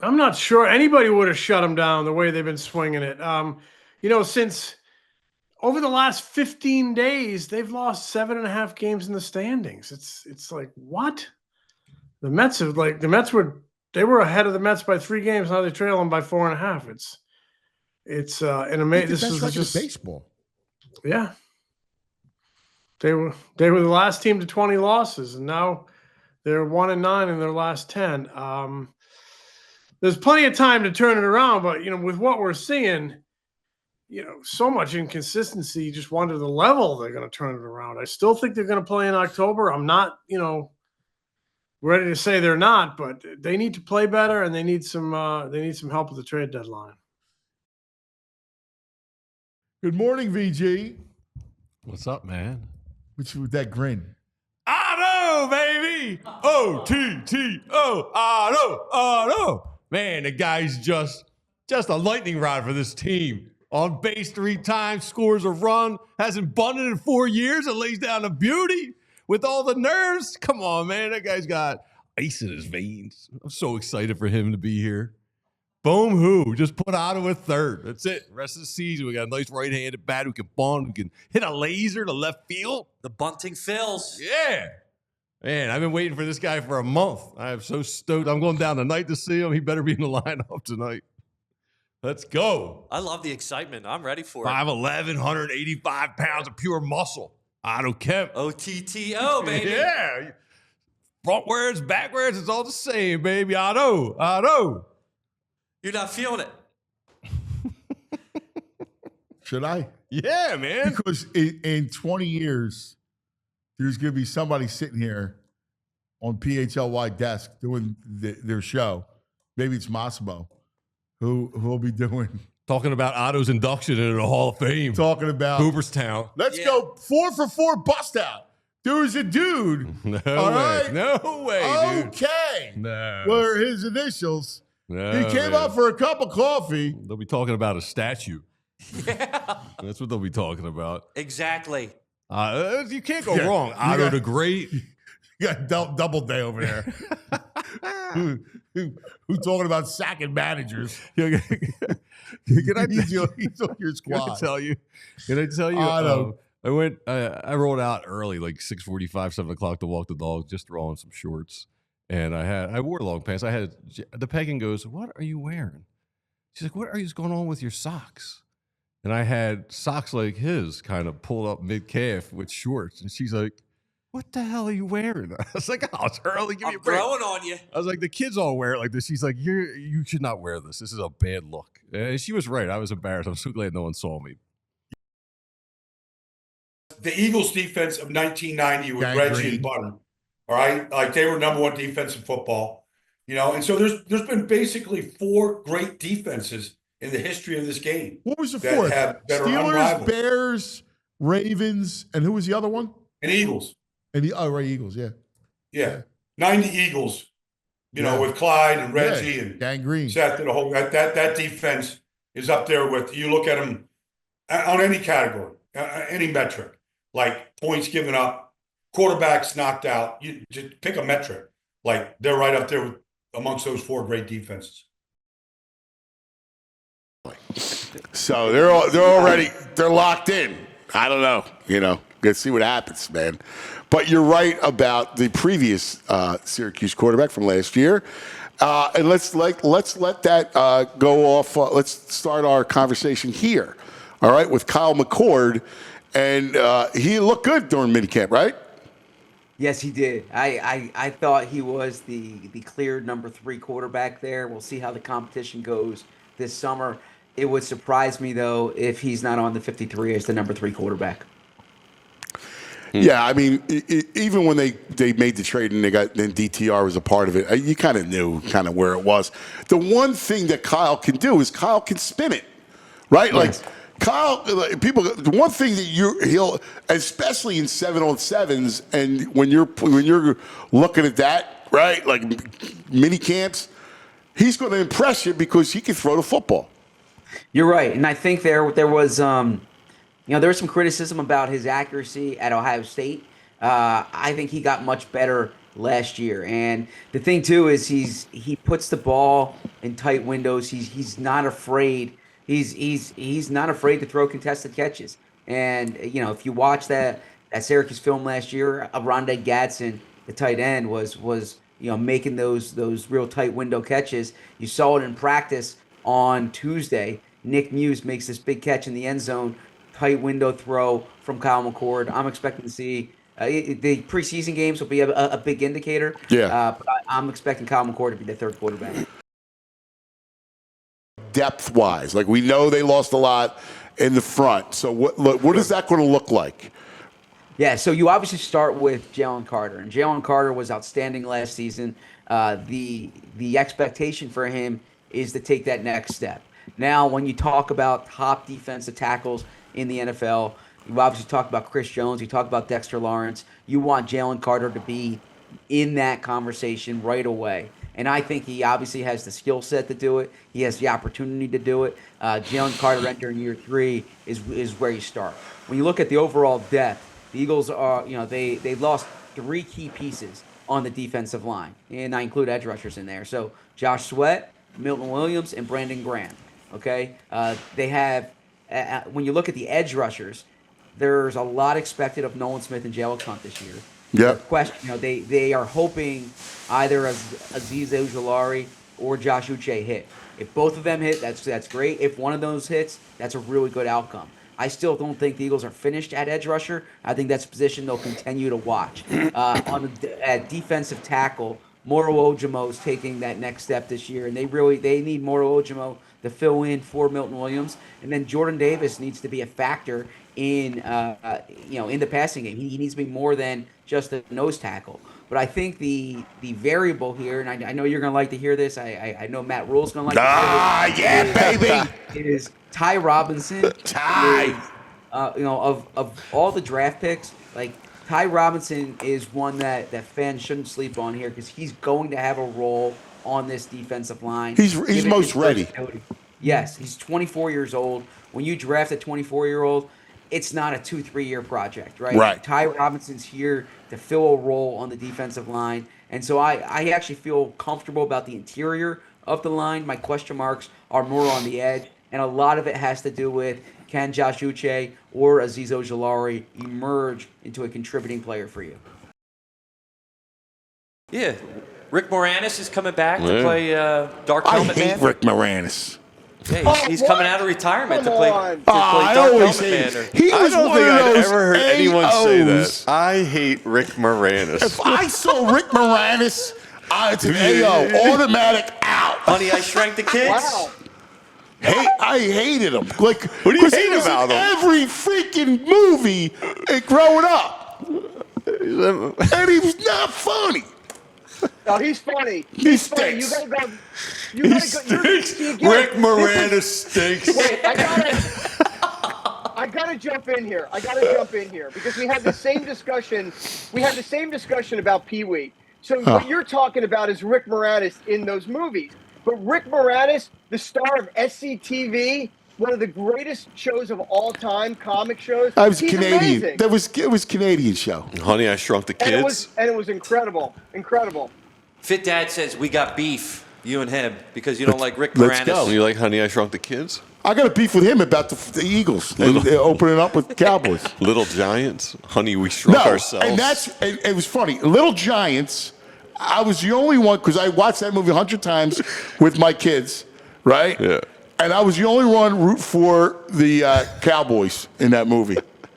I'm not sure anybody would have shut them down the way they've been swinging it. Since over the last 15 days, they've lost 7.5 games in the standings. It's like, what? The Mets were ahead of the Mets by 3 games. Now they trail them by 4.5. It's an amazing. This is just baseball. Yeah. They were the last team to 20 losses, and now they're 1-9 in their last 10. There's plenty of time to turn it around, but with what we're seeing, so much inconsistency, you just wonder the level they're going to turn it around. I still think they're going to play in October. I'm not, ready to say they're not, but they need to play better, and they need some help with the trade deadline. Good morning, VG. What's up, man? With that grin. Otto, baby! O-T-T-O, Otto. Man, the guy's just a lightning rod for this team. On base 3 times, scores a run, hasn't bunted in 4 years, and lays down a beauty with all the nerves. Come on, man. That guy's got ice in his veins. I'm so excited for him to be here. Boom, who? Just put Otto at third. That's it. Rest of the season, we got a nice right-handed bat who can bunt, who can hit a laser to left field. The bunting Phils. Yeah. Man, I've been waiting for this guy for a month. I am so stoked. I'm going down tonight to see him. He better be in the lineup tonight. Let's go. I love the excitement. I'm ready for 5'11", 185 pounds of pure muscle. Otto Kemp. OTTO, baby. Yeah. Frontwards, backwards, it's all the same, baby. Otto. You're not feeling it. Should I? Yeah, man. Because in 20 years, there's going to be somebody sitting here on PHLY desk doing their show. Maybe it's Massimo, who will be doing. Talking about Otto's induction into the Hall of Fame. Talking about Cooperstown. Let's go 4 for 4 bust out. There was a dude. No all way. right? No way, dude. Okay. No. Were his initials. No, he came up for a cup of coffee. They'll be talking about a statue. Yeah. That's what they'll be talking about. Exactly. You can't go wrong. Otto the Great. You got double day over there. who talking about sacking managers? Can I he's on your squad. Can I tell you? I rolled out early, like 6:45, 7 o'clock to walk the dog, just throw on some shorts. And I wore long pants. The pegging goes, "What are you wearing?" She's like, "What is going on with your socks?" And I had socks like his kind of pulled up mid-calf with shorts. And she's like, "What the hell are you wearing?" I was like, "Oh, it's early. Give me a break." I'm growing on you. I was like, "The kids all wear it like this." She's like, "You should not wear this. This is a bad look." And she was right. I was embarrassed. I'm so glad no one saw me. The Eagles defense of 1990 with Reggie and Bunner. All right. Like they were number 1 defense in football, and so there's been basically 4 great defenses in the history of this game. What was the fourth? Steelers, Bears, Ravens, and who was the other one? And Eagles. And Eagles, yeah. Yeah. 90 Eagles, with Clyde and Reggie and Gangrene. Seth and the whole that defense is up there with, you look at them on any category, any metric, like points given up, quarterbacks knocked out. You just pick a metric. Like they're right up there amongst those 4 great defenses. So they're locked in. I don't know. Let's see what happens, man. But you're right about the previous Syracuse quarterback from last year. And let's let that go off. Let's start our conversation here. All right, with Kyle McCord, and he looked good during minicamp, right? Yes, he did. I thought he was the clear number 3 quarterback there. We'll see how the competition goes this summer. It would surprise me, though, if he's not on the 53 as the number 3 quarterback. Yeah, I mean, even when they made the trade and then DTR was a part of it, you kind of knew where it was. The one thing that Kyle can do is Kyle can spin it, right? Like Kyle, the one thing that he'll, especially in 7-on-7s, and when you're looking at that, right, like mini camps, he's going to impress you because he can throw the football. You're right, and I think there was there was some criticism about his accuracy at Ohio State. I think he got much better last year. And the thing too is he puts the ball in tight windows. He's not afraid. He's not afraid to throw contested catches. And if you watch that Syracuse film last year, Rondé Gadsden, the tight end, was making those real tight window catches. You saw it in practice on Tuesday. Nick Muse makes this big catch in the end zone, tight window throw from Kyle McCord. I'm expecting to see the preseason games will be a big indicator. Yeah. But I'm expecting Kyle McCord to be the third quarterback. Depth-wise, like we know they lost a lot in the front. So what is that going to look like? Yeah, so you obviously start with Jalen Carter, and Jalen Carter was outstanding last season. The expectation for him is to take that next step. Now, when you talk about top defensive tackles in the NFL, you obviously talk about Chris Jones, you talk about Dexter Lawrence. You want Jalen Carter to be in that conversation right away. And I think he obviously has the skill set to do it. He has the opportunity to do it. Jalen Carter entering year 3 is where you start. When you look at the overall depth, the Eagles are, they lost 3 key pieces on the defensive line, and I include edge rushers in there. So Josh Sweat, Milton Williams, and Brandon Graham. Okay, they have. When you look at the edge rushers, there's a lot expected of Nolan Smith and Jalen Hunt this year. Yeah. Question, they are hoping either Azeez Ojulari or Josh Uche hit. If both of them hit, that's great. If one of those hits, that's a really good outcome. I still don't think the Eagles are finished at edge rusher. I think that's a position they'll continue to watch. At defensive tackle, Moro Ojimo is taking that next step this year, and they need Moro Ojimo to fill in for Milton Williams, and then Jordan Davis needs to be a factor in the passing game. He needs to be more than just a nose tackle. But I think the variable here, and I know you're going to like to hear this. I know Matt Rule's going to like to hear this. Yeah, baby. Is Ty Robinson. Ty. Of all the draft picks, like Ty Robinson is one that fans shouldn't sleep on here because he's going to have a role on this defensive line. He's most ready. Yes, he's 24 years old. When you draft a 24-year-old, it's not a 2-3 year project, right? Right. Ty Robinson's here to fill a role on the defensive line. And so I actually feel comfortable about the interior of the line. My question marks are more on the edge. And a lot of it has to do with, can Josh Uche or Azeez Ojulari emerge into a contributing player for you? Yeah. Rick Moranis is coming back to play Dark I Helmet hate Man. Rick Moranis. Yeah, he's coming out of retirement to play I Dark always Helmet hate Man. it. He I was don't one think of I've those ever heard anyone say AOs. that. I hate Rick Moranis. If I saw Rick Moranis, it's an AO, automatic out. Honey, I Shrank the Kids. Wow. I hated him. Like, What do you 'cause he hate was about in him? every freaking movie growing up, and he was not funny. No, he's funny. He Funny. You stinks. gotta go. You gotta go. See, again, Rick this Moranis is- stinks. Wait, I gotta jump in here. Because we had the same discussion. We had the same discussion about Pee-wee. So what you're talking about is Rick Moranis in those movies. But Rick Moranis, the star of SCTV, one of the greatest shows of all time, comic shows. I was he's Canadian. amazing. It was Canadian show. Honey, I Shrunk the And Kids. it was incredible. Fit Dad says we got beef, you and him, because you don't like Rick let's Moranis. go. You like Honey, I Shrunk the Kids? I got a beef with him about the Eagles and opening up with Cowboys. Little Giants. Honey, we shrunk ourselves. And it was funny. Little Giants. I was the only one because I watched that movie 100 times with my kids, right? Yeah. And I was the only one root for the Cowboys in that movie.